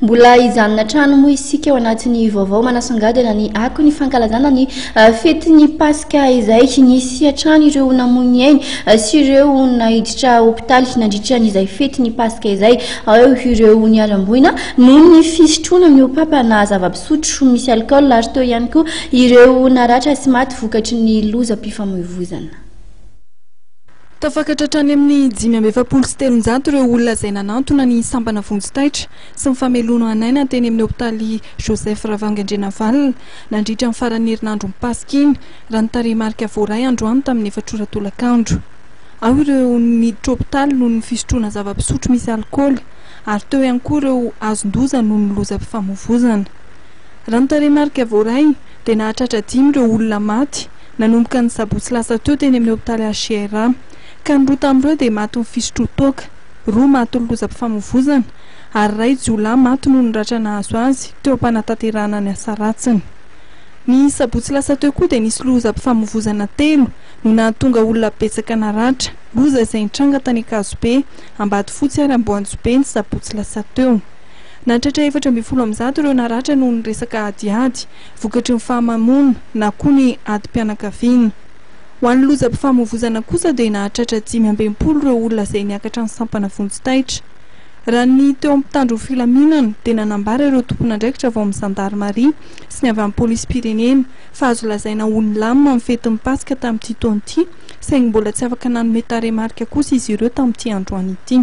Mbola hijanona trano moa isika ao anatin'ny vaovao manasangadana ny ako ny fankalazana ny fetiny Paska izay nisy hatrany ireo namono ainy sy ireo nahiditra hopitaly nandritra n'izay fetiny Paska izay ao ireo niaramboina noho ny fisotroana ny papana zava-pisotro misy alcool ary teo ihany koa ireo naratra sy maty vokatry ny lozam-pifamoivoizana. Tafakatra hatrany amin'ny 570 ireo olona izay nanantona ny sampana vonjitaitra sy ny famelona anaina teny amin'ny hopitaly Joseph Ravangendrenavalona nandritra ny farany herinandro ny Paska iny raha ny tarehimarika voaray androany tamin'ny 4 tolakandro. Ao ireo niditra hopitaly noho ny fisotroana zava-pisotro misy alcool ary teo ihany koa ireo azon-doza noho ny lozam-pifamoivoizana. Raha ny tarehimarika voaray dia nahatratra 5 ireo olona maty nanomboka ny sabotsy lasa teo teny amin'ny hopitaly HCR. Ka ny roa tamin'ireo dia maty ny fisotro-toaka, 2 maty ny lozam-pifamoivoizana ary 1 jiolahy maty noho ny ratra nahazo azy teo am-panatanterahana ny asa ratsiny. Ny sabotsy lasa teo koa dia nisy lozam-pifamoivoizana 3 no nahatonga olona betsaka naratra, loza izay nitranga tany Akazobe, Ambatofotsy ary Amboanjobe ny sabotsy lasa teo. Nahatratra 420 ireo naratra noho ny resaka adiady, vokatry ny fahamamona na koa ny adi-pianakaviana. Ho an'ny lozam-pifamoivoizana kosa dia nahatratra 520 ireo olona izay niakatra ny sampana vonjitaitra. Raha ny teo amin'ny mpitandro ny filaminana dia nanambara ireo tompon'andraikitra avy amin'ny Gendarmerie sy ny avy amin'ny Polisy-pirenena fa azo lazaina olona lamina ny fetin'ny Paska tamin'ity taona ity, saingy mbola tsy afaka nanome tarehimarika kosa izy ireo tamin'ity androany ity.